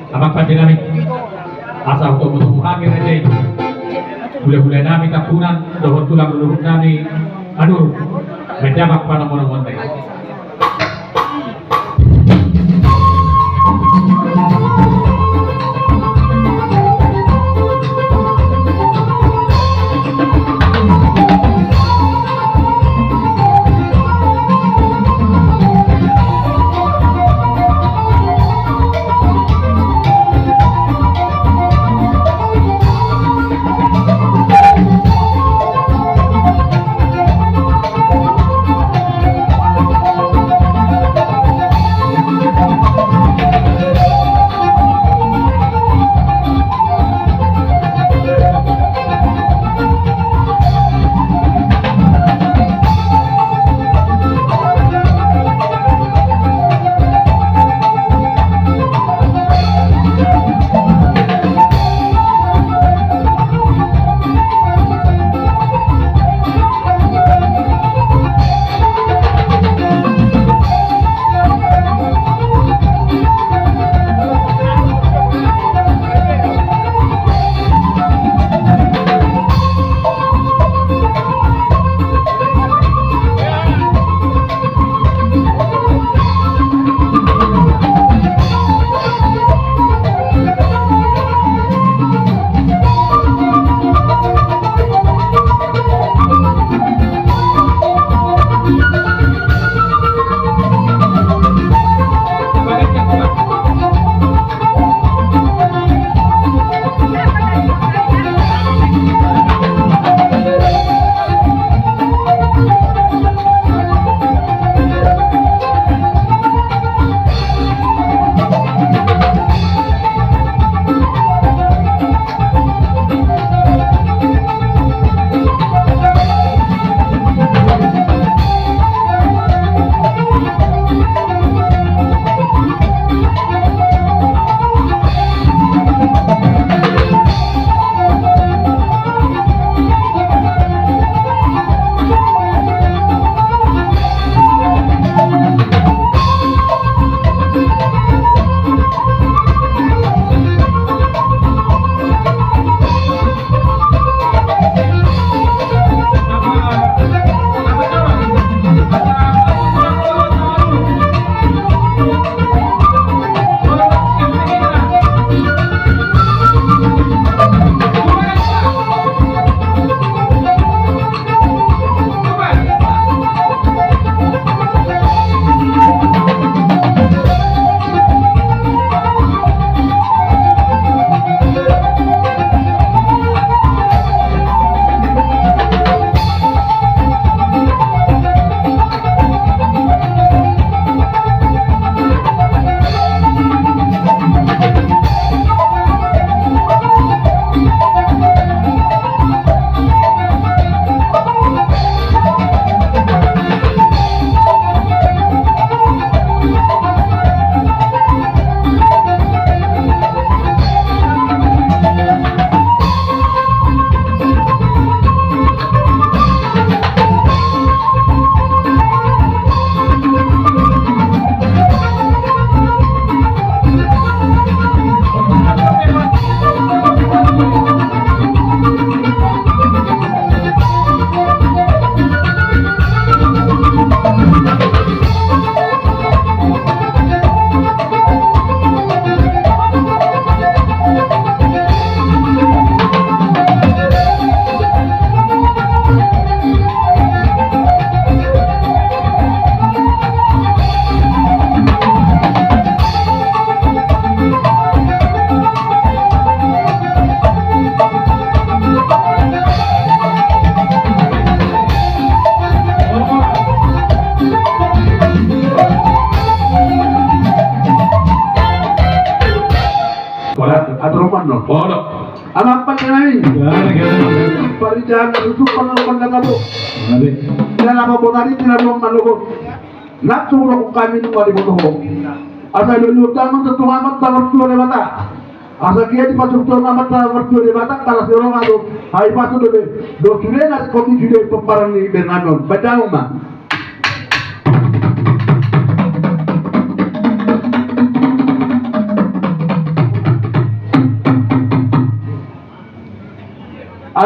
Abang panjenengan asa untuk hamil aja itu. Boleh-boleh nami tapunan, dohor tulang leluhur nami. Aduh, menjabak pada mono-mono. Parijahan itu pengalaman kata tu. Dan apa bonari tidak mau malu. Nak suruh kami tu kali bodoh. Asal dulu tamu tu amat tamat tu le mata. Asal kia di pasuk tu amat tamat tu le mata kalau seorang ada. Hai pasuk tu do sudah nak kopi sudah pemparan ni bernanon. Baca rumah.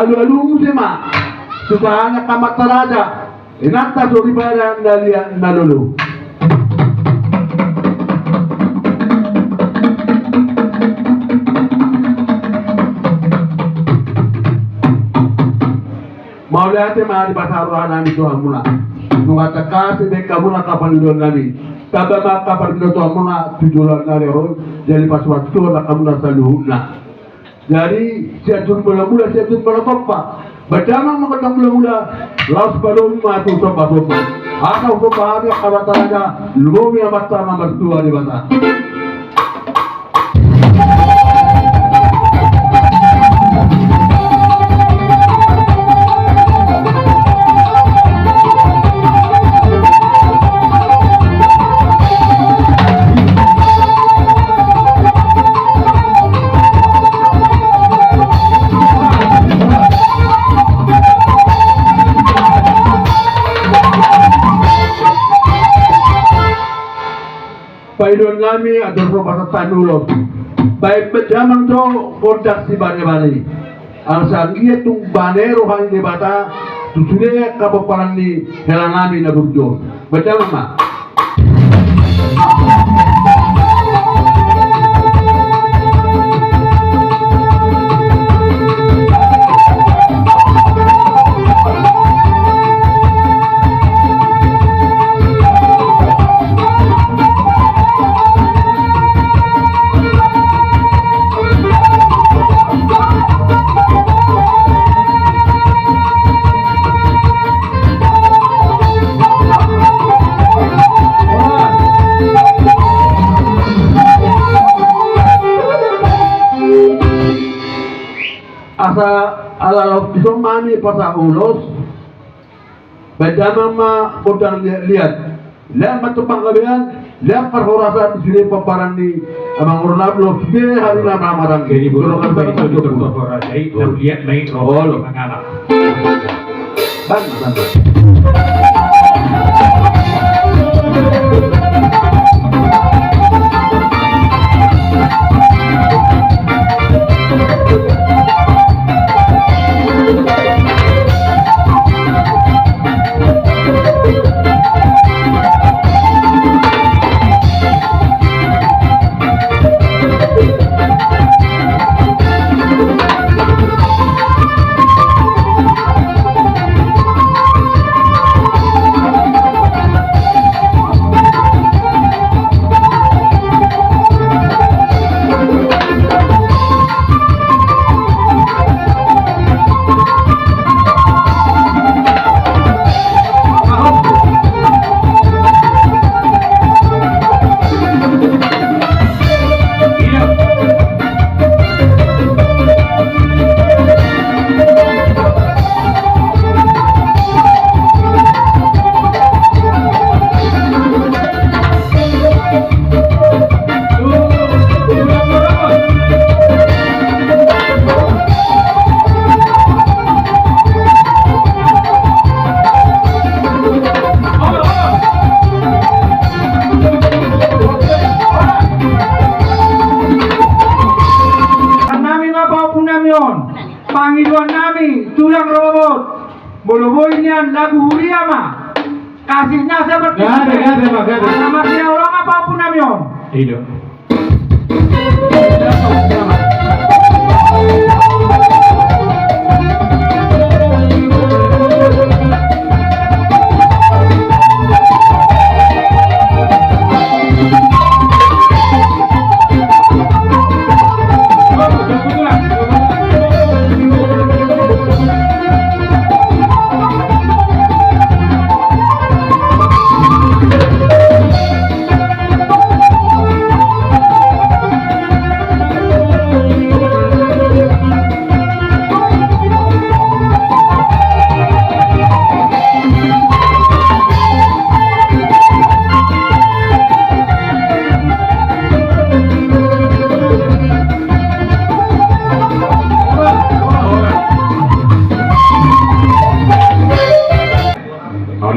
Alu-alu musema. Susahnya kamat teraja. Inata suri pada nalia nalulu. Mauliate mari pasaro nami to amuna. Nunga takasi de kabuna kapalidon nami. Kaba ma kapalidon to amuna tujulan nari ho. Jadi pas waktu na kamuna saluhuna. Jadi siatun mula-mula siatun mula-topa. Bacamang makatang mula-mula. Laos balong matu sopa-sopa. Aka sopa hari kabataraga. Lumi amata nomor 2 di bata. Paidon kami ada beberapa tanulo. Baik pejaman to kontak si bane-bane. Ang sanggiya tung banero hang di bata tusude kapaparan ni helangami na burjo. Pejaman ma. Asa ala isong mami pasa ulos bajama ma kodang lihat lihat matupang kabihan lihat perhorasan di sini paparan ni amang urlablo sini hari lama marang Jadi burung kan dari itu dokter jadi lihat main rolo mengalah. Bang. Panginoon namin, tulang robot, buluboy niyan, lagu huriama, kasihnya seperti Gabe, Pak, gabe. nama dia orang apapun namion. Iya.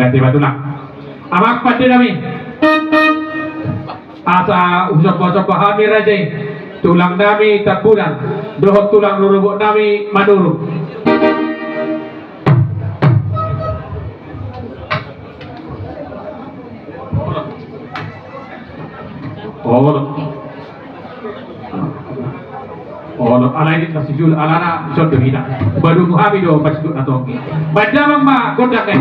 Tiba tu nak. Amak pada kami. Asa usap-usap kami raja. Tulang nami tak kurang. Dohot tulang rurubuk nami manuruk. Oh, alay din masijul alana son bihina. Baru muhabi do masjid atau badamang ma godak eh.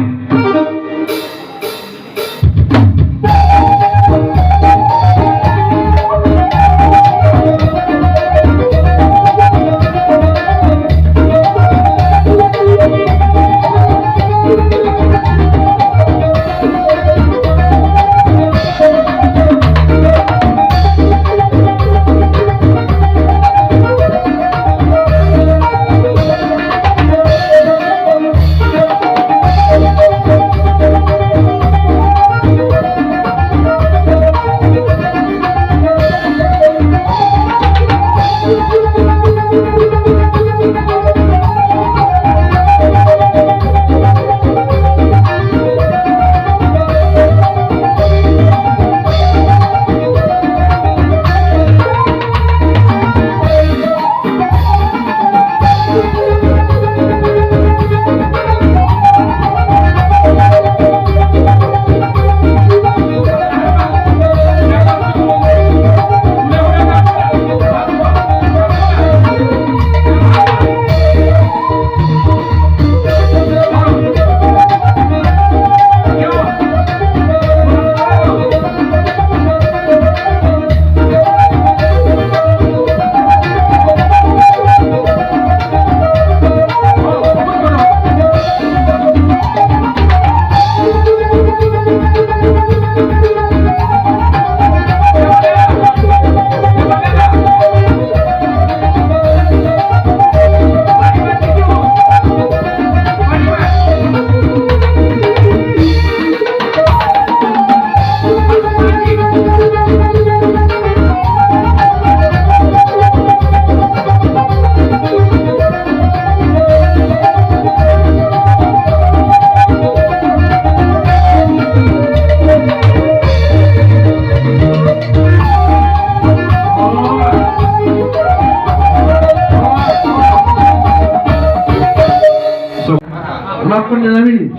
Maafkan na namin,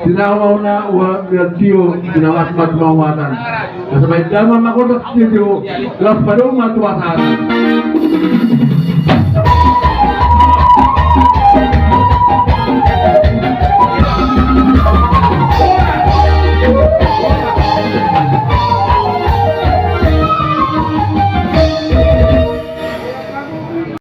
tinawaw na tiyo, tinawas matmawanan. Kasabay daman makodok tiyo, las padong matuwasan.